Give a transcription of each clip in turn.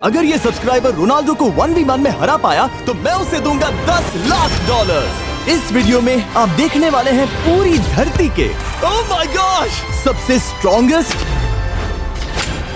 अगर ये subscriber Ronaldo को 1v1 में हरा पाया तो मैं उसे दूंगा $10 लाख। इस वीडियो में आप देखने वाले हैं पूरी धरती के ओह माय गॉश सबसे स्ट्रॉन्गेस्ट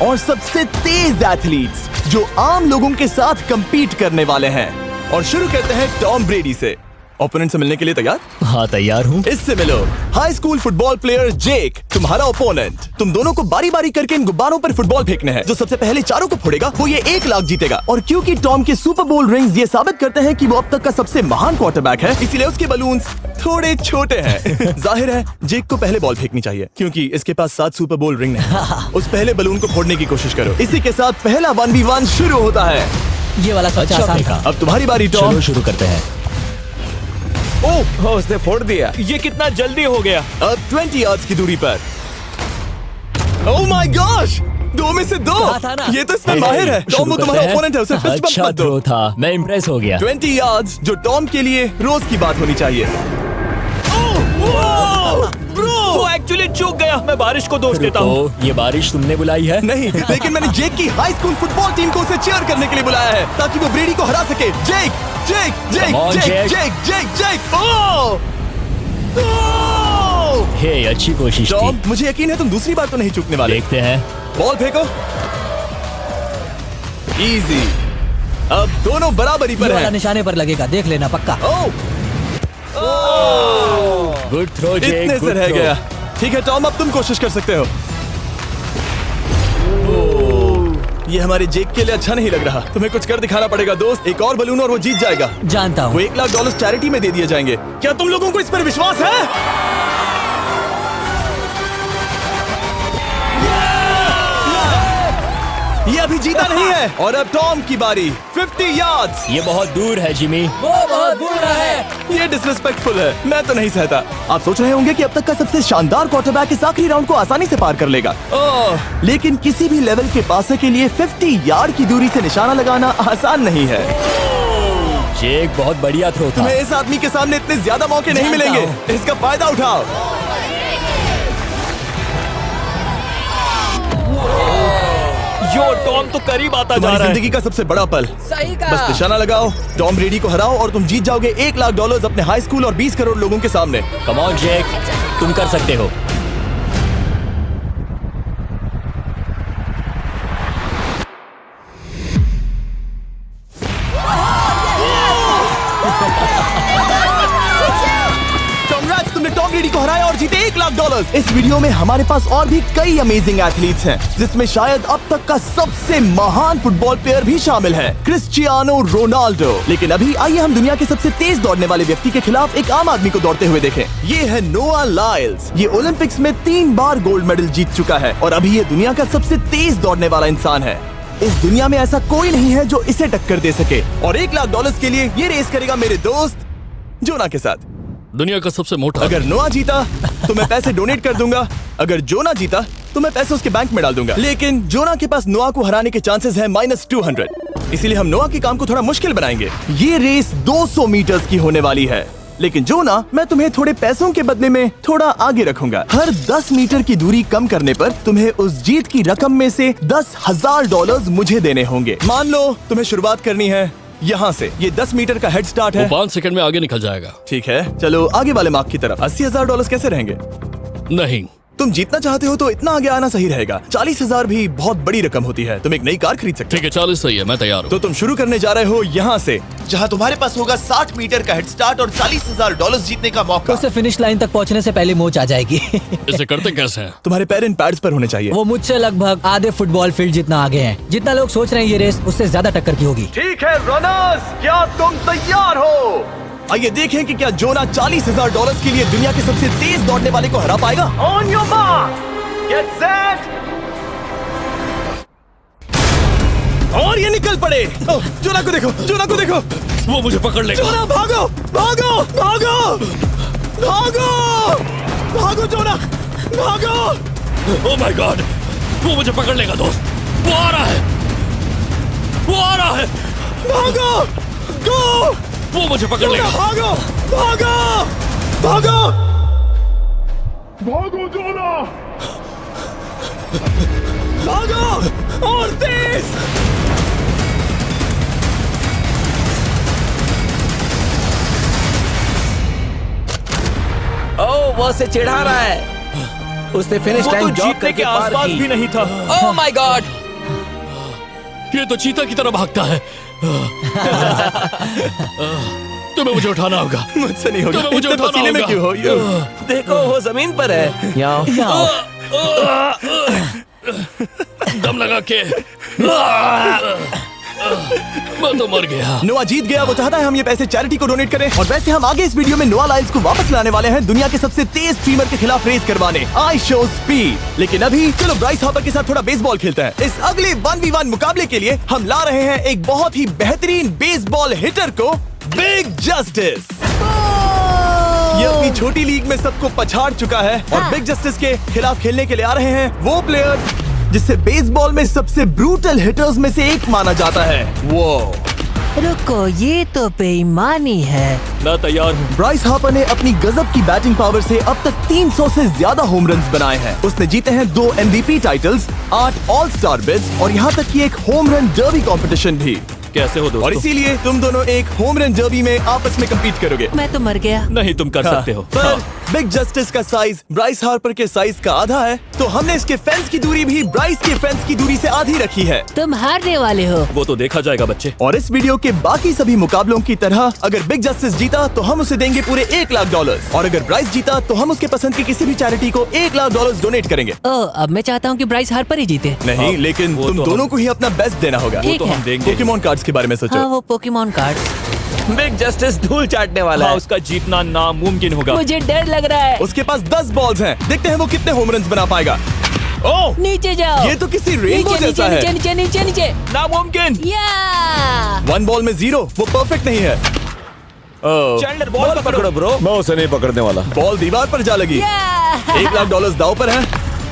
और सबसे तेज एथलीट्स जो आम लोगों के साथ compete करने वाले हैं। और शुरू करते हैं टॉम ब्रेडी से। ओपोनेंट से मिलने के लिए तैयार? हाँ तैयार हूँ। इससे मिलो। हाई स्कूल फुटबॉल प्लेयर जेक तुम्हारा ओपोनेंट। तुम दोनों को बारी बारी करके इन गुब्बारों पर फुटबॉल फेंकने हैं। जो सबसे पहले चारों को फोड़ेगा वो ये 1 लाख जीतेगा। और क्योंकि टॉम के सुपर बोल रिंग्स ये साबित करते हैं कि वो अब तक का सबसे महान क्वार्टरबैक है, इसीलिए उसके बलून्स थोड़े छोटे हैं। जाहिर है जेक को पहले बॉल फेंकनी चाहिए क्योंकि इसके पास 7 सुपर बोल रिंग है। उस पहले बलून को फोड़ने की कोशिश करो। इसी के साथ पहला 1v1 शुरू होता है। ये वाला सबसे आसान था। अब तुम्हारी बारी टॉम। चलो शुरू करते हैं। ओह उसने फोड़ दिया। ये कितना जल्दी हो गया। अब 20 यार्ड्स की दूरी पर। ओह माय गॉश 2 में से 2। ये तो इसमें माहिर है। टॉम वो तुम्हारा ओपोनेंट है, उसे फिस्ट बम्प अच्छा मत दो। थ्रो था, मैं इम्प्रेस हो गया। 20 यार्ड्स जो टॉम के लिए रोज की बात होनी चाहिए। वो एक्चुअली चूक गया। मैं बारिश को दोष देता हूँ। ये बारिश तुमने बुलाई है? नहीं, लेकिन मैंने जेक की हाई स्कूल फुटबॉल टीम को उसे चीयर करने के लिए बुलाया है ताकि वो ब्रेडी को हरा सके। जेक जेक जेक Come on, जेक Jake. जेक जेक जेक ओह हे अच्छी कोशिश टॉम थी। मुझे यकीन है तुम दूसरी बार तो नहीं चूकने वाले। देखते हैं। बॉल फेंको। इजी। अब दोनों बराबरी पर हैं। निशाने पर लगेगा, देख लेना पक्का। ओह गुड थ्रो जेक, इतने से good रह throw। गया। ठीक है टॉम अब तुम कोशिश कर सकते हो। ये हमारे जेक के लिए अच्छा नहीं लग रहा। तुम्हें कुछ कर दिखाना पड़ेगा दोस्त। एक और बलून और वो जीत जाएगा। जानता वो हूँ। $1 लाख चैरिटी में दे दिए जाएंगे। क्या तुम लोगों को इस पर विश्वास है? ये अभी जीता नहीं है। और अब टॉम की बारी। 50 यार्ड्स। ये बहुत दूर है जिमी। वो बहुत बुरा है। ये डिसरिस्पेक्टफुल है। मैं तो नहीं सहता। आप सोच रहे होंगे कि अब तक का सबसे शानदार क्वार्टरबैक इस आखिरी राउंड को आसानी से पार कर लेगा। ओह लेकिन किसी भी लेवल के पासे के लिए 50 यार्ड की दूरी से निशाना लगाना आसान नहीं है। जेक बहुत बढ़िया थ्रो था। तुम्हें इस आदमी के सामने इतने ज्यादा मौके नहीं जानता मिलेंगे। इसका फायदा उठाओ। यो टॉम तो करीब आता जा तुम्हारी रहा है। जिंदगी का सबसे बड़ा पल। सही बस निशाना लगाओ, टॉम ब्रेडी को हराओ और तुम जीत जाओगे $1 लाख अपने हाई स्कूल और 20 करोड़ लोगों के सामने। कम ऑन जेक, तुम कर सकते हो। Congrats, तुमने टॉम ब्रेडी को हराया और जीते $1 लाख। इस वीडियो में हमारे पास और भी कई अमेजिंग एथलीट्स हैं, जिसमें शायद अब तक का सबसे महान फुटबॉल प्लेयर भी शामिल है, क्रिस्टियानो रोनाल्डो। लेकिन अभी आइए हम दुनिया के सबसे तेज दौड़ने वाले व्यक्ति के खिलाफ एक आम आदमी को दौड़ते हुए देखें। ये है नोआ लाइल्स। ये ओलंपिक्स में 3 बार गोल्ड मेडल जीत चुका है और अभी ये दुनिया का सबसे तेज दौड़ने वाला इंसान है। इस दुनिया में ऐसा कोई नहीं है जो इसे टक्कर दे सके। और $1 लाख के लिए ये रेस करेगा मेरे दोस्त जोना के साथ। दुनिया का सबसे मोटा। अगर नोआ जीता तो मैं पैसे डोनेट कर दूंगा। अगर जोना जीता तो मैं पैसे उसके बैंक में डाल दूंगा। लेकिन जोना के पास नोआ को हराने के चांसेस हैं -200। इसीलिए हम नोआ के काम को थोड़ा मुश्किल बनाएंगे। ये रेस 200 मीटर्स की होने वाली है। लेकिन जोना मैं तुम्हें थोड़े पैसों के बदले में थोड़ा आगे रखूंगा। हर 10 मीटर की दूरी कम करने पर तुम्हें उस जीत की रकम में से $10,000 मुझे देने होंगे। मान लो तुम्हें शुरुआत करनी है यहाँ से। ये 10 मीटर का हेड स्टार्ट है। 5 सेकंड में आगे निकल जाएगा। ठीक है चलो आगे वाले मार्क की तरफ। $80,000 कैसे रहेंगे? नहीं, तुम जीतना चाहते हो तो इतना आगे आना सही रहेगा। 40,000 भी बहुत बड़ी रकम होती है। तुम एक नई कार खरीद सकते हो। ठीक है 40 सही है, मैं तैयार हूँ। तो तुम शुरू करने जा रहे हो यहाँ से, जहाँ तुम्हारे पास होगा 60 मीटर का हेड स्टार्ट और $40,000 जीतने का मौका। उससे फिनिश लाइन तक पहुँचने से पहले मोच आ जाएगी। इसे करते कैसे हैं? तुम्हारे पैर इन पैड्स पर होने चाहिए। वो मुझसे लगभग आधे फुटबॉल फील्ड जितना आगे हैं। जितना लोग सोच रहे हैं ये रेस उससे ज्यादा टक्कर की होगी। ठीक है रनर्स, क्या तुम तैयार हो? आइए देखें कि क्या जोना $40,000 के लिए दुनिया के सबसे तेज दौड़ने वाले को हरा पाएगा। On your mark, get set, और ये निकल पड़े। ओह, जोना को देखो, जोना को देखो। वो मुझे पकड़ लेगा। जोना भागो, भागो, भागो, भागो, भागो जोना, भागो। ओह माय गॉड, वो मुझे पकड़ लेगा दोस्त। वो आ रहा है, वो आ रहा है। भागो, गो। वो मुझे पकड़ लेगा। भागो, भागो, भागो, भागो जोना, भागो और तेज। से चिढ़ा रहा है। उसने फिनिश वो तो लाइन जॉग जीतने करके के पार आसपास की। भी नहीं था। Oh my God! ये तो चीता की तरह भागता है। तुम्हें मुझे उठाना होगा। मुझसे नहीं होगा। तुम्हें मुझे इतने उठाना पसीने में होगा। क्यों हो? यो। देखो वो जमीन पर है। याओ। दम लगा के मैं तो मर गया। नोआ जीत गया। वो चाहता है हम ये पैसे चैरिटी को डोनेट करें। और वैसे हम आगे इस वीडियो में नोआ लाइल्स को वापस लाने वाले हैं दुनिया के सबसे तेज स्ट्रीमर के खिलाफ रेस करवाने, आई शो स्पीड। लेकिन अभी चलो ब्राइस हार्पर के साथ थोड़ा बेसबॉल खेलते हैं। इस अगले 1v1 मुकाबले के लिए हम ला रहे हैं एक बहुत ही बेहतरीन बेसबॉल हिटर को, बिग जस्टिस। ये अपनी छोटी लीग में सबको पछाड़ चुका है और बिग जस्टिस के खिलाफ खेलने के लिए आ रहे हैं वो प्लेयर जिसे बेसबॉल में सबसे ब्रूटल हिटर्स में से एक माना जाता है। वो रुको, ये तो बेईमानी है। मैं तैयार हूँ। ब्राइस हार्पर ने अपनी गजब की बैटिंग पावर से अब तक 300 से ज्यादा होम रन्स बनाए हैं। उसने जीते हैं 2 MVP titles, 8 all star bids और यहाँ तक कि एक होम रन डर्बी कंपटीशन भी। कैसे हो और दोस्तों? इसीलिए तुम दोनों एक होम रन डर्बी में आपस में कम्पीट करोगे। मैं तो मर गया। नहीं, तुम कर सकते हो। पर बिग जस्टिस का साइज ब्राइस हार्पर के साइज का आधा है, तो हमने इसके फेंस की दूरी भी ब्राइस के फेंस की दूरी से आधी रखी है। तुम हारने वाले हो। वो तो देखा जाएगा बच्चे। और इस वीडियो के बाकी सभी मुकाबलों की तरह अगर बिग जस्टिस जीता तो हम उसे देंगे पूरे $1 लाख और अगर ब्राइस जीता तो हम उसके पसंद की किसी भी चैरिटी को $1 लाख डोनेट करेंगे। ओह, अब मैं चाहता हूँ कि ब्राइस हार्पर ही जीते। नहीं, हाँ, लेकिन वो तुम तो दोनों को ही अपना बेस्ट देना होगा। ठीक तो है। हम देंगे। पोकेमॉन कार्ड्स के बारे में सोचो। हाँ, वो पोकेमॉन कार्ड। बिग जस्टिस धूल चाटने वाला हाँ, है। उसका जीतना नामुमकिन होगा। मुझे डर लग रहा है। उसके पास 10 बॉल्स हैं, देखते हैं वो कितने होम रन्स बना पाएगा। ओह, नीचे जाओ। ये तो किसी रेनबो नीचे जैसा नीचे है। नीचे नीचे नीचे। नामुमकिन। या 1 बॉल में 0, वो परफेक्ट नहीं है। चैंडलर बॉल पकड़ो ब्रो। मैं उसे नहीं पकड़ने वाला। बॉल दीवार पर जा लगी। $1 लाख दाव पर है।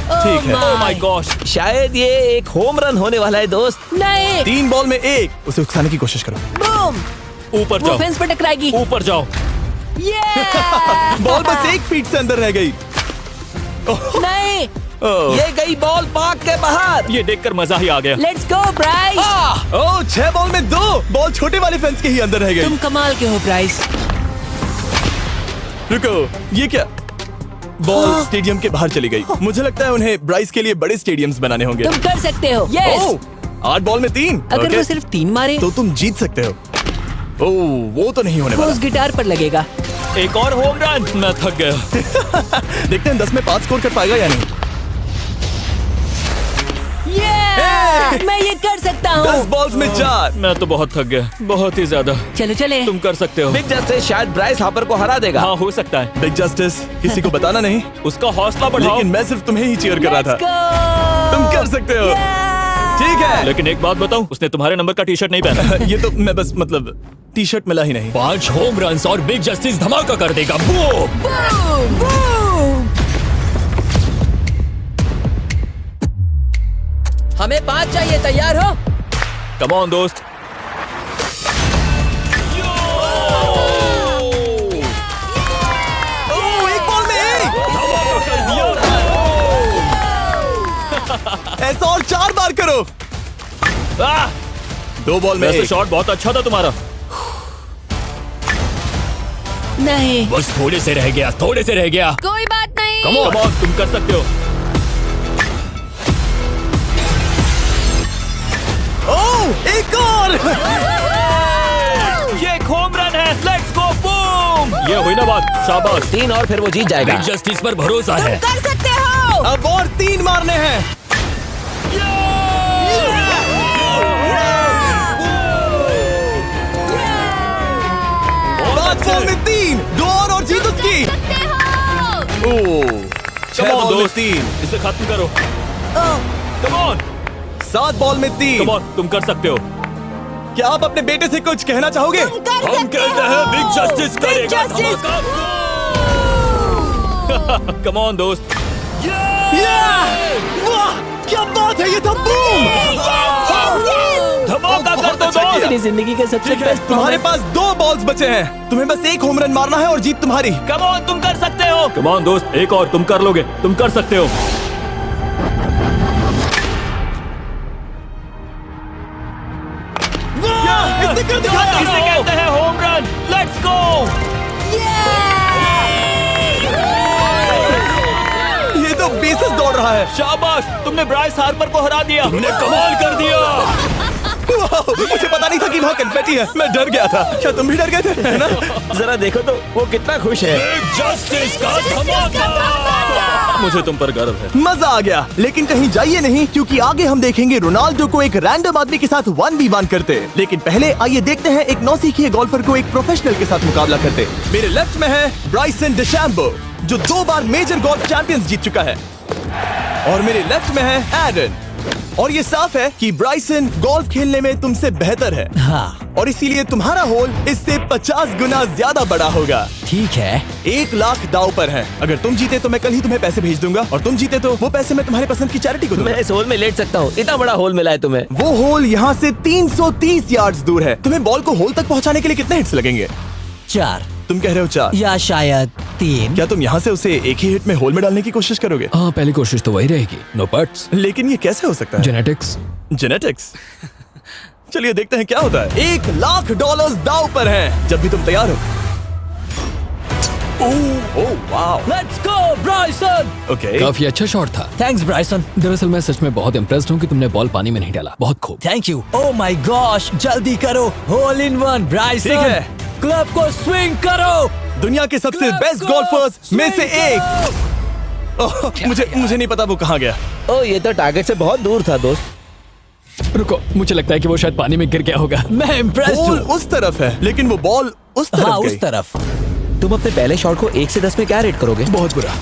ठीक है। ओह माय गॉश। शायद ये एक होम रन होने वाला है दोस्त। नहीं। 3 बॉल में 1, उसे उकसाने की कोशिश करो। बूम। ऊपर वो जाओ। फेंस पर टकराएगी। ऊपर जाओ। बॉल बस 1 फीट से अंदर रह गई। नहीं। ये गई बॉल पार्क के बाहर। ये देखकर मजा ही आ गया। Let's go Bryce. Oh, 6 ball में 2, बॉल छोटे वाले फेंस के ही अंदर रह गई। तुम कमाल के हो ब्राइस। रुको, ये क्या? बॉल स्टेडियम के बाहर चली गई। मुझे लगता है उन्हें ब्राइस के लिए बड़े स्टेडियम्स बनाने होंगे। तुम कर सकते हो। यस। ओह, 8 बॉल में 3। अगर ओके, वो सिर्फ 3 मारे तो तुम जीत सकते हो। ओह, वो तो नहीं होने वो वाला। उस गिटार पर लगेगा। एक और होम रन। मैं थक गया। देखते हैं 10 में 5 स्कोर कर पाएगा या नहीं। मैं ये कर सकता 10 हूँ। बॉल्स में 4। मैं तो बहुत थक गया, बहुत ही ज्यादा। चलो चले। तुम कर सकते हो। बिग जस्टिस शायद ब्राइस हार्पर को हरा देगा। हाँ, हो सकता है। बिग जस्टिस किसी को बताना नहीं, उसका हौसला बढ़ाओ। लेकिन मैं सिर्फ तुम्हें ही चीयर कर रहा था। Let's go! तुम कर सकते हो। ठीक है। लेकिन एक बात बताऊं, उसने तुम्हारे नंबर का टी शर्ट नहीं पहना। ये तो मैं बस मतलब टी शर्ट मिला ही नहीं। 5 होम रन्स और बिग जस्टिस धमाका कर देगा। बूम। Boom! Boom! हमें 5 चाहिए। तैयार हो? कम ऑन दोस्त। ओह, 1 बॉल में 1। ऐसा और 4 बार करो। 2 बॉल में वैसे 1। शॉट बहुत अच्छा था तुम्हारा। नहीं। बस थोड़े से रह गया, थोड़े से रह गया। कोई बात नहीं। कम ऑन, तुम कर सकते हो। ओह, एक और। ये एक होम रन है। Let's go. बूम। ये हुई ना बात। शाबाश। 3 और फिर वो जीत जाएगा। बिग जस्टिस पर भरोसा है। कर सकते हो। अब और 3 मारने हैं। 5 बॉल में 3, 2 और जीत उसकी। ओह, 6 Come on, बॉल में दोस्त। 3, इसे खत्म करो। कम ऑन, 7 बॉल में 3। कम ऑन, तुम कर सकते हो। क्या आप अपने बेटे से कुछ कहना चाहोगे? हम कहते हैं बिग जस्टिस करेगा धमाका। कम ऑन दोस्त। वाह, क्या बात है, ये था बूम। धमाका कर दो अच्छा दोस्त। मेरी जिंदगी का सबसे ठीक है, बेस्ट तुम्हारे पास 2 बॉल्स बचे हैं, तुम्हें बस 1 होम रन मारना है और जीत तुम्हारी। कम ऑन, तुम कर सकते हो। कम ऑन दोस्त, एक और, तुम कर लोगे, तुम कर सकते हो। इसने कर दिखाया। इसे कहते हैं होम रन। Let's go. रहा है। शाबाश, तुमने ब्राइस हार्पर को हरा दिया। तुमने कमाल कर दिया। वाह, मुझे पता नहीं था कि वहाँ कन्फेटी है। मैं डर गया था। क्या तुम भी डर गए थे, है ना? जरा देखो तो वो कितना खुश है। जस्टिस का धमाका। मुझे तुम पर गर्व है। मजा आ गया। लेकिन कहीं जाइए नहीं, क्योंकि आगे हम देखेंगे रोनाल्डो को एक रैंडम आदमी के साथ 1v1 करते। लेकिन पहले आइए देखते हैं एक नौसिखिए गोल्फर को एक प्रोफेशनल के साथ मुकाबला करते। मेरे लेफ्ट में है ब्राइसन डिशैम्बो, जो 2 बार मेजर गोल्फ चैंपियंस जीत चुका है, और मेरे लेफ्ट में है एरन। और ये साफ है कि ब्राइसन गोल्फ खेलने में तुमसे बेहतर है, हाँ और इसीलिए तुम्हारा होल इससे 50 गुना ज्यादा बड़ा होगा। ठीक है। 1 लाख दाव पर है। अगर तुम जीते तो मैं कल ही तुम्हें पैसे भेज दूंगा, और तुम जीते तो वो पैसे मैं तुम्हारे पसंद की चैरिटी को दूंगा। मैं इस होल में लेट सकता हूँ, इतना बड़ा होल मिला है तुम्हें। वो होल यहाँ से 330 यार्ड्स दूर है। तुम्हें बॉल को होल तक पहुँचाने के लिए कितने हिट्स लगेंगे? 4 तुम कह रहे हो 4? या शायद 3। क्या तुम यहाँ से उसे एक ही हिट में होल में डालने की कोशिश करोगे? हाँ, पहली कोशिश तो वही रहेगी। No puts. लेकिन ये कैसे हो सकता है? जेनेटिक्स। जेनेटिक्स। चलिए देखते हैं क्या होता है। $1 लाख दाव पर हैं। जब भी तुम तैयार हो। Oh wow. Let's go Bryson. Okay. काफी अच्छा शॉट था। Thanks Bryson. दरअसल मैं सच में बहुत इम्प्रेस्ड हूँ कि तुमने बॉल पानी में नहीं डाला। बहुत खूब। Thank you. Oh my gosh, जल्दी करो। Hole in one Bryson. ठीक है। क्लब को स्विंग करो। दुनिया के सबसे Club बेस्ट को गोल्फर्स में से swing एक। ओह, मुझे नहीं पता वो कहाँ गया। ओ, ये तो टारगेट से बहुत दूर था दोस्त। रुको, मुझे लगता है कि वो शायद पानी में गिर गया होगा। मैं इम्प्रेस्ड बॉल हूँ। उस तरफ है, लेकिन वो बॉल उस तरफ हाँ, गई। उस तरफ। तुम अपने पहले शॉट को 1 से 10 में क्या रेट करोगे? बहुत बुरा।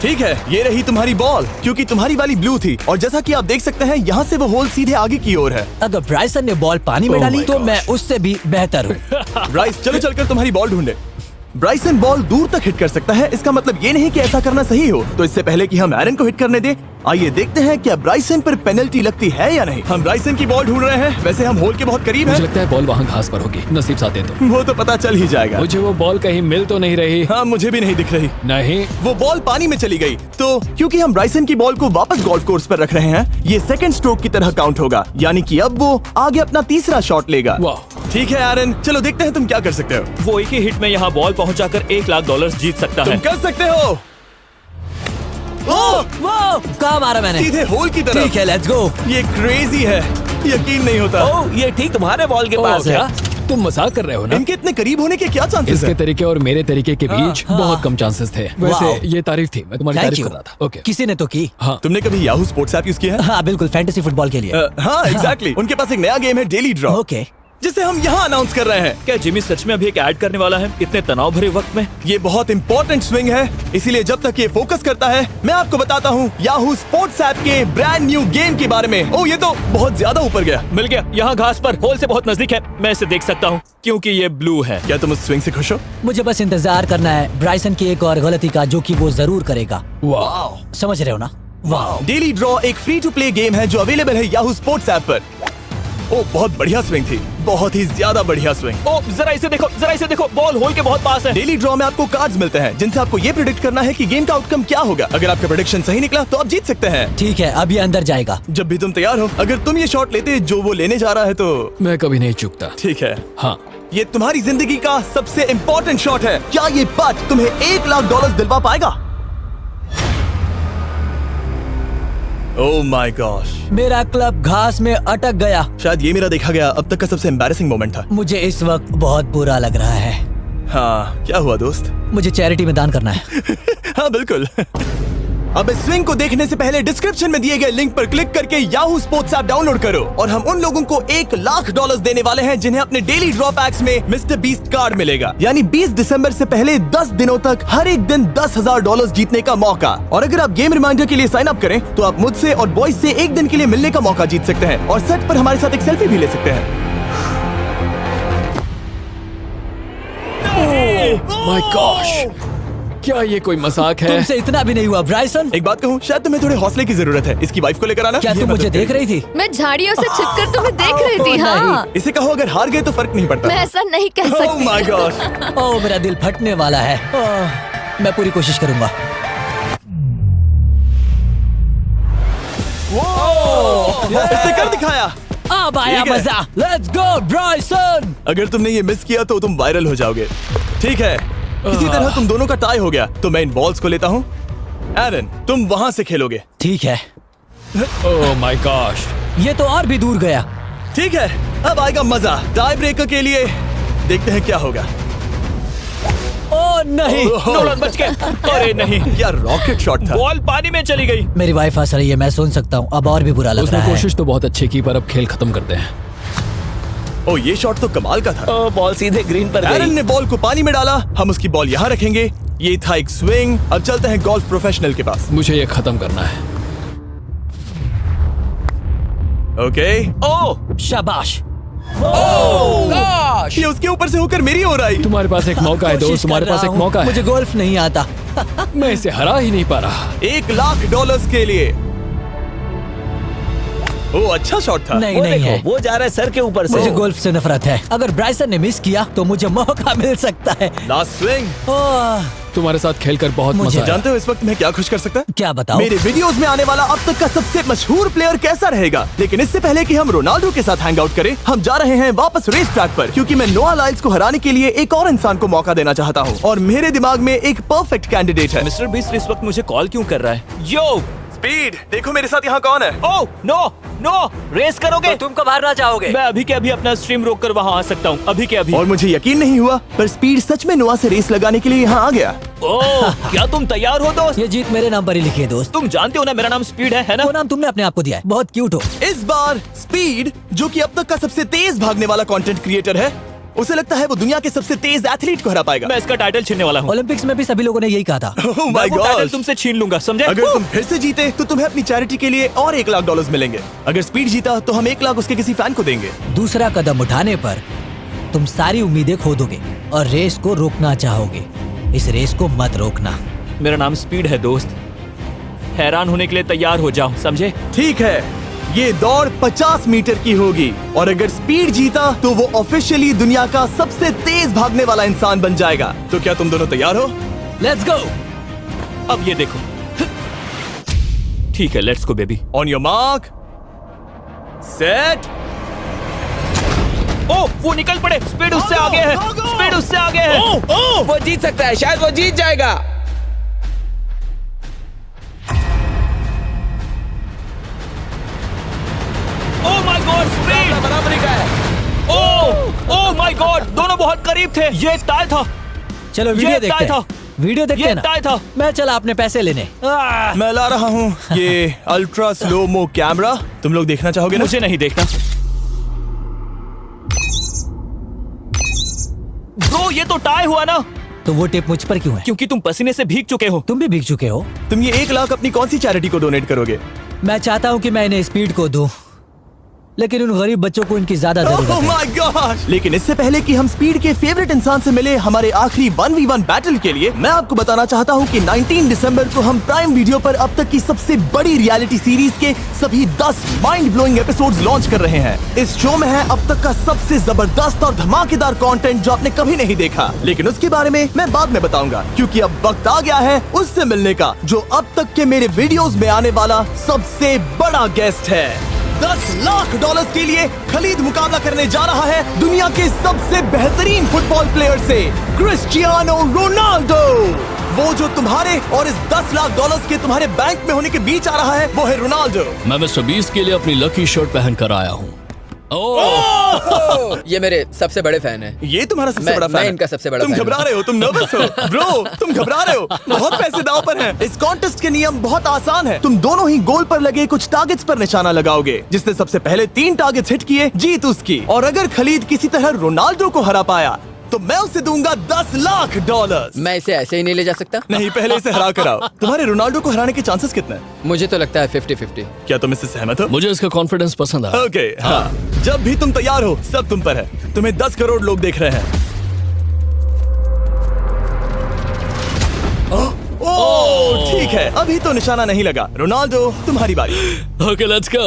ठीक है, ये रही तुम्हारी बॉल, क्योंकि तुम्हारी वाली ब्लू थी, और जैसा कि आप देख सकते हैं यहाँ से वो होल सीधे आगे की ओर है। अगर ब्राइसन ने बॉल पानी में Oh डाली my तो gosh. मैं उससे भी बेहतर हूँ। ब्राइस, चलो चलकर तुम्हारी बॉल ढूंढे। ब्राइसन बॉल दूर तक हिट कर सकता है, इसका मतलब ये नहीं कि ऐसा करना सही हो। तो इससे पहले कि हम एरन को हिट करने दें, आइए देखते हैं क्या ब्राइसन पर पेनल्टी लगती है या नहीं। हम ब्राइसन की बॉल ढूंढ रहे हैं। वैसे हम होल के बहुत करीब मुझे हैं। लगता है बॉल वहाँ घास पर होगी। नसीब साथ दे तो। वो तो पता चल ही जाएगा। मुझे वो बॉल कहीं मिल तो नहीं रही। हाँ, मुझे भी नहीं दिख रही। नहीं। वो बॉल पानी में चली गई। तो क्योंकि हम ब्राइसन की बॉल को वापस गोल्फ कोर्स पर रख रहे हैं, ये सेकंड स्ट्रोक की तरह काउंट होगा, यानी कि अब वो आगे अपना तीसरा शॉट लेगा। वाह। ठीक है एरन, चलो देखते हैं तुम क्या कर सकते हो। वो एक ही हिट में यहाँ बॉल पहुंचाकर $1 लाख जीत सकता तुम है। कर सकते हो। ओह, वो कहाँ मारा मैंने? सीधे होल की तरफ। ठीक है, लेट्स गो। ये क्रेजी है, यकीन नहीं होता। ओह, ये ठीक तुम्हारे बॉल के ओह, पास है। क्या तुम मजाक कर रहे हो ना? इनके इतने करीब होने के क्या चांसेस इसके हैं? तरीके और मेरे तरीके के बीच हाँ। बहुत कम चांसेस थे। वाओ। वैसे ये तारीफ थी, मैं तुम्हारी थैंक तारीफ यू। कर रहा था। ओके। किसी ने तो की। हाँ। तुमने कभी याहू स्पोर्ट्स ऐप यूज किया है? हाँ बिल्कुल, फैंटेसी फुटबॉल के लिए। हाँ, एग्जैक्टली। उनके पास एक नया गेम है, डेली ड्रॉ, ओके। जिसे हम यहाँ अनाउंस कर रहे हैं। क्या जिमी सच में अभी एक ऐड करने वाला है इतने तनाव भरे वक्त में? ये बहुत इंपॉर्टेंट स्विंग है, इसीलिए जब तक ये फोकस करता है, मैं आपको बताता हूँ याहू स्पोर्ट्स ऐप के ब्रांड न्यू गेम के बारे में। ओह, ये तो बहुत ज्यादा ऊपर गया। मिल गया, यहाँ घास पर होल से बहुत नजदीक है। मैं इसे देख सकता हूँ क्योंकि ये ब्लू है। क्या तुम उस स्विंग से खुश हो? मुझे बस इंतजार करना है ब्राइसन की एक और गलती का, जो कि वो जरूर करेगा। वाह। समझ रहे हो ना? वाह। डेली ड्रॉ एक फ्री टू प्ले गेम है जो अवेलेबल है याहू स्पोर्ट्स ऐप पर। ओह, बहुत बढ़िया स्विंग थी, बहुत ही ज्यादा बढ़िया स्विंग। ओ, जरा इसे देखो, बॉल होल के बहुत पास है। डेली ड्रॉ में आपको कार्ड्स मिलते हैं, जिनसे आपको ये प्रेडिक्ट करना है कि गेम का आउटकम क्या होगा। अगर आपका प्रेडिक्शन सही निकला तो आप जीत सकते हैं। ठीक है, अब ये अंदर जाएगा। जब भी तुम तैयार हो, अगर तुम ये शॉट लेते जो वो लेने जा रहा है तो मैं कभी नहीं चूकता। ठीक है। हाँ। ये तुम्हारी जिंदगी का सबसे इम्पोर्टेंट शॉट है। क्या ये पट तुम्हें $1 लाख दिलवा पाएगा? ओह माय गॉश, मेरा क्लब घास में अटक गया। शायद ये मेरा देखा गया अब तक का सबसे एम्बैरेसिंग मोमेंट था। मुझे इस वक्त बहुत बुरा लग रहा है। हाँ, क्या हुआ दोस्त? मुझे चैरिटी में दान करना है। हाँ बिल्कुल। अब इस स्विंग को देखने से पहले डिस्क्रिप्शन में दिए गए लिंक पर क्लिक करके याहू स्पोर्ट्स ऐप डाउनलोड करो, और हम उन लोगों को $1 लाख देने वाले हैं जिन्हें अपने डेली ड्रॉ पैक्स में मिस्टर बीस्ट कार्ड मिलेगा। यानी 20 दिसंबर से पहले 10 दिनों तक हर एक दिन $10,000 जीतने का मौका। और अगर आप गेम रिमाइंडर के लिए साइन अप करें तो आप मुझसे और बॉयज से एक दिन के लिए मिलने का मौका जीत सकते हैं, और सेट पर हमारे साथ एक सेल्फी भी ले सकते हैं। माय गॉश, क्या ये कोई मजाक है? तुमसे इतना भी नहीं हुआ ब्राइसन। एक बात कहूँ, शायद तुम्हें थोड़े हौसले की जरूरत है। इसकी वाइफ को लेकर आना। क्या ये तुम मुझे मदद देख करेगी। रही थी? मैं झाड़ियों से छिपकर तुम्हें देख रही थी। नहीं। हाँ, इसे कहो अगर हार गए तो फर्क नहीं पड़ता। मैं ऐसा नहीं कह Oh सकती। my gosh! ओह, मेरा दिल फटने वाला है। मैं पूरी कोशिश करूंगा। इसने कर दिखाया। अब आया ठीक है। मजा। Let's go Bryson. अगर तुमने ये मिस किया तो तुम वायरल हो जाओगे। ठीक है, किसी तरह तुम दोनों का टाई हो गया, तो मैं इन बॉल्स को लेता हूँ एरन, तुम वहां से खेलोगे। ठीक है, ओह माय गॉश। ये तो और भी दूर गया। ठीक है, अब आएगा मजा। टाई ब्रेकर के लिए देखते हैं क्या होगा। ओ नहीं, नोलन बच गए। अरे नहीं, क्या रॉकेट शॉट था। बॉल पानी में चली गई। मेरी वाइफ हंस रही है, मैं सुन सकता हूँ। अब और भी बुरा लग उसने रहा है। कोशिश तो बहुत अच्छी की, पर अब खेल खत्म करते हैं। ओ, ये शॉट तो कमाल का था। ओ, बॉल सीधे ग्रीन पर एरन गई। ने बॉल को पानी में डाला, हम उसकी बॉल यहाँ रखेंगे। ये था एक स्विंग। अब चलते हैं गोल्फ प्रोफेशनल के पास। मुझे ये खत्म करना है। ओके। ओ शाबाश। ये उसके ऊपर से होकर मेरी ओर आई। तुम्हारे पास एक मौका है कोशिश दोस्त, कर तुम्हारे पास रहा एक हूँ। मौका है। मुझे गोल्फ नहीं आता। मैं इसे हरा ही नहीं पा रहा। $1,00,000 के लिए। ओ, अच्छा शॉट था। नहीं वो नहीं है, देखो, वो जा रहा है सर के ऊपर से। मुझे गोल्फ से नफरत है। अगर ब्राइसन ने मिस किया तो मुझे मौका मिल सकता है। Last swing. ओह, तुम्हारे साथ खेलकर बहुत मुझे मजा आया। जानते हो इस वक्त मैं क्या खुश कर सकता है? क्या बताओ? मेरे वीडियोस में आने वाला अब तक का सबसे मशहूर प्लेयर कैसा रहेगा। लेकिन इससे पहले कि हम रोनाल्डो के साथ हैंग आउट करें, हम जा रहे हैं वापस रेस ट्रैक पर, क्योंकि मैं नोआ लाइल्स को हराने के लिए एक और इंसान को मौका देना चाहता हूँ। और मेरे दिमाग में एक परफेक्ट कैंडिडेट है। मिस्टर बीस्ट इस वक्त मुझे कॉल क्यों कर रहा है? यो, स्पीड, देखो मेरे साथ यहाँ कौन है। ओ नो नो, रेस करोगे? तुम कब हारना चाहोगे? मैं अभी के अभी अपना स्ट्रीम रोक कर वहाँ आ सकता हूँ। अभी के अभी। और मुझे यकीन नहीं हुआ, पर स्पीड सच में नोआ से रेस लगाने के लिए यहाँ आ गया। ओह, क्या तुम तैयार हो दोस्त? ये जीत मेरे नाम पर ही लिखी है दोस्त। तुम जानते हो ना मेरा नाम स्पीड है ना? वो नाम तुमने अपने आप को दिया है। बहुत क्यूट हो। इस बार स्पीड, जो कि अब तक का सबसे तेज भागने वाला कंटेंट क्रिएटर है, उसे लगता है वो दुनिया के सबसे तेज एथलीट को हरा पाएगा। मैं इसका टाइटल छीनने वाला हूँ। ओलंपिक्स में भी सभी लोगों ने यही कहा था। Oh मैं my वो टाइटल gosh! तुमसे छीन लूंगा, समझे? अगर तुम फिर से जीते तो तुम्हें अपनी चैरिटी के लिए और $1,00,000 मिलेंगे। अगर स्पीड जीता तो हम 1 लाख उसके किसी फैन को देंगे। दूसरा कदम उठाने पर तुम सारी उम्मीदें खो दोगे और रेस को रोकना चाहोगे। इस रेस को मत रोकना। मेरा नाम स्पीड है दोस्त। हैरान होने के लिए तैयार हो जाओ, समझे? ठीक है, ये दौड़ 50 मीटर की होगी और अगर स्पीड जीता तो वो ऑफिशियली दुनिया का सबसे तेज भागने वाला इंसान बन जाएगा। तो क्या तुम दोनों तैयार हो? Let's go. अब ये देखो। ठीक है, let's go baby. On your mark, set. ओ, वो निकल पड़े। स्पीड उससे आगे है। स्पीड उससे आगे है। वो जीत सकता है, शायद वो जीत जाएगा। ओह माय गॉड, स्पीड बराबरी का है। ओह माय गॉड, दोनों बहुत करीब थे। ये टाई था। चलो ये वीडियो टाई देखते था। हैं। वीडियो देखते ये हैं ना। टाई था। मैं चला अपने पैसे लेने। मैं ला रहा हूँ ये अल्ट्रा स्लो मो कैमरा। तुम लोग देखना चाहोगे ना? मुझे नहीं देखना। ब्रो, ये तो टाई हुआ ना? तो वो टिप मुझ पर क्यों है? क्योंकि तुम पसीने से भीग चुके हो। तुम भी भीग चुके हो। तुम ये 1 लाख अपनी कौन सी चैरिटी को डोनेट करोगे? मैं चाहता हूँ कि मैं इन्हें स्पीड को दूं, लेकिन उन गरीब बच्चों को इनकी ज्यादा जरूरत Oh है। my gosh! लेकिन इससे पहले कि हम स्पीड के फेवरेट इंसान से मिले हमारे आखिरी 1v1 बैटल के लिए, मैं आपको बताना चाहता हूँ कि 19 दिसंबर को हम प्राइम वीडियो पर अब तक की सबसे बड़ी रियलिटी सीरीज के सभी 10 माइंड ब्लोइंग एपिसोड्स लॉन्च कर रहे हैं। इस शो में है अब तक का सबसे जबरदस्त और धमाकेदार कंटेंट जो आपने कभी नहीं देखा, लेकिन उसके बारे में मैं बाद में बताऊंगा, क्योंकि अब वक्त आ गया है उससे मिलने का जो अब तक के मेरे वीडियोस में आने वाला सबसे बड़ा गेस्ट है। $10,00,000 के लिए खलीद मुकाबला करने जा रहा है दुनिया के सबसे बेहतरीन फुटबॉल प्लेयर से, क्रिस्टियानो रोनाल्डो। वो जो तुम्हारे और इस $10,00,000 के तुम्हारे बैंक में होने के बीच आ रहा है, वो है रोनाल्डो। मैं मिस्टर बीस्ट के लिए अपनी लकी शर्ट पहन कर आया हूँ। ये मेरे सबसे बड़े फैन है। ये तुम्हारा सबसे मैं- बड़ा फैन मैं है। इनका सबसे बड़ा तुम फैन हूं। घबरा रहे हो, तुम नर्वस हो ब्रो, तुम घबरा रहे हो। बहुत पैसे दांव पर हैं। इस कॉन्टेस्ट के नियम बहुत आसान है। तुम दोनों ही गोल पर लगे कुछ टारगेट्स पर निशाना लगाओगे। जिसने सबसे पहले 3 टारगेट्स हिट किए, जीत उसकी। और अगर खलीद किसी तरह रोनाल्डो को हरा पाया तो मैं उसे दूंगा $10,00,000। मैं इसे ऐसे ही नहीं ले जा सकता। नहीं, पहले इसे हरा कर आओ। तुम्हारे रोनाल्डो को हराने के चांसेस कितने हैं? मुझे तो लगता है 50-50। क्या तुम इससे सहमत हो? मुझे इसका कॉन्फिडेंस पसंद आया। ओके, हाँ। जब भी तुम तैयार हो, सब तुम पर है। तुम्हें 10 करोड़ लोग देख रहे हैं। ओह, ठीक है, अभी तो निशाना नहीं लगा। रोनाल्डो, तुम्हारी बारी। Okay, let's go.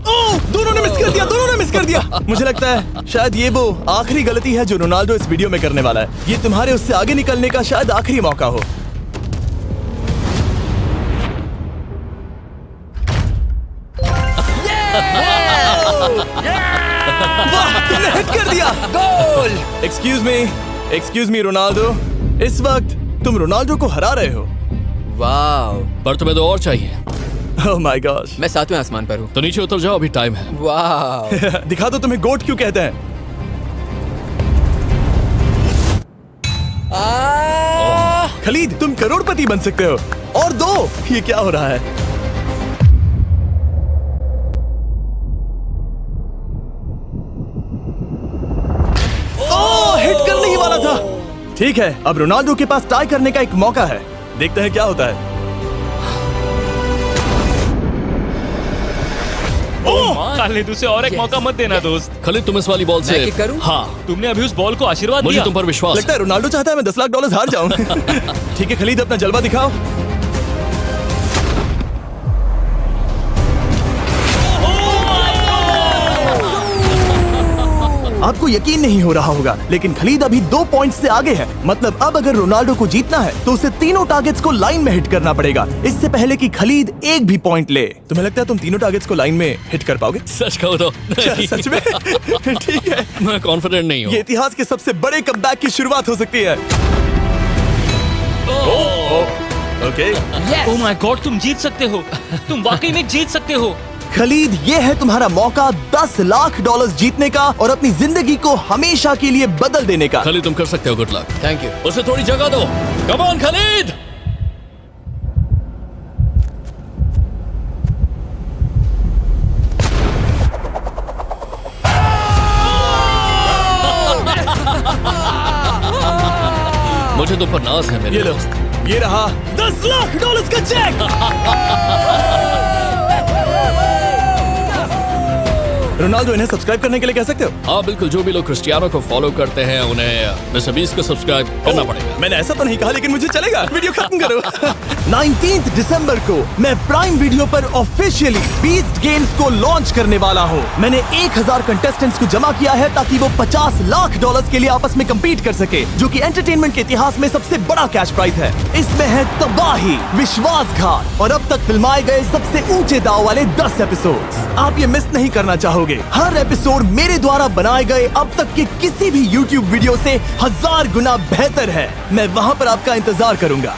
ओह, दोनों ने मिस कर दिया, दोनों ने मिस कर दिया। मुझे लगता है शायद ये वो आखिरी गलती है जो रोनाल्डो इस वीडियो में करने वाला है। ये तुम्हारे उससे आगे निकलने का शायद आखिरी मौका हो। वाह, तुमने हिट कर दिया। Goal! Excuse me, excuse me Ronaldo, इस वक्त तुम रोनाल्डो को हरा रहे हो। वाह, पर तुम्हें तो और चाहिए। Oh my God. मैं 7वें आसमान पर हूँ। तो नीचे उतर जाओ, अभी टाइम है। वाह। दिखा दो तुम्हें गोट क्यों कहते हैं। खलीद, तुम करोड़पति बन सकते हो। और दो, ये क्या हो रहा है? ओह, हिट करने ही वाला था। ठीक है, अब रोनाल्डो के पास टाई करने का एक मौका है। देखते हैं क्या होता है। खालिद, उसे और एक मौका मत देना दोस्त। खालिद, तुम इस वाली बॉल से मैं करूं? हाँ, तुमने अभी उस बॉल को आशीर्वाद मुझे दिया। तुम पर विश्वास लगता है रोनाल्डो चाहता है मैं 10 लाख डॉलर हार जाऊं। ठीक है खलीद, अपना जलवा दिखाओ। आपको यकीन नहीं हो रहा होगा, लेकिन खलीद अभी 2 पॉइंट से आगे है। मतलब अब अगर रोनाल्डो को जीतना है तो उसे तीनों टारगेट्स को लाइन में हिट करना पड़ेगा, इससे पहले कि खलीद एक भी पॉइंट ले। तुम्हें लगता है तुम तीनों टारगेट्स को लाइन में हिट कर पाओगे? सच कहो तो सच में? ठीक है, मैं कॉन्फिडेंट नहीं हूँ। ये इतिहास के सबसे बड़े कमबैक की शुरुआत हो सकती है। ओके। ओह माय गॉड, तुम जीत सकते हो। तुम वाकई में जीत सकते हो। खलीद, ये है तुम्हारा मौका 10 लाख डॉलर जीतने का और अपनी जिंदगी को हमेशा के लिए बदल देने का। खलीद, तुम कर सकते हो। Good luck. Thank you. उसे थोड़ी जगह दो। Come on Khalid. मुझे तुम पर नाज है मेरे ये लो, ये रहा 10 लाख डॉलर का चेक। रोनाल्डो, इन्हें सब्सक्राइब करने के लिए कह सकते हो? हाँ बिल्कुल, जो भी लोग क्रिस्टियानो को फॉलो करते हैं उन्हें मिस्टर बीस्ट को सब्सक्राइब करना पड़ेगा। मैंने ऐसा तो नहीं कहा, लेकिन मुझे चलेगा। वीडियो खत्म करो। 19 दिसंबर को मैं प्राइम वीडियो पर ऑफिशियली बीस्ट गेम्स को लॉन्च करने वाला हूँ। मैंने 1000 कंटेस्टेंट्स को जमा किया है ताकि वो 50 लाख डॉलर के लिए आपस में कम्पीट कर सके, जो कि एंटरटेनमेंट के इतिहास में सबसे बड़ा कैश प्राइज है। इसमें है तबाही, विश्वासघात और अब तक फिल्माए गए सबसे ऊंचे दाव वाले 10 एपिसोड्स। आप ये मिस नहीं करना चाहोगे। हर एपिसोड मेरे द्वारा बनाए गए अब तक के किसी भी YouTube वीडियो से 1000 गुना बेहतर है। मैं वहां पर आपका इंतजार करूंगा।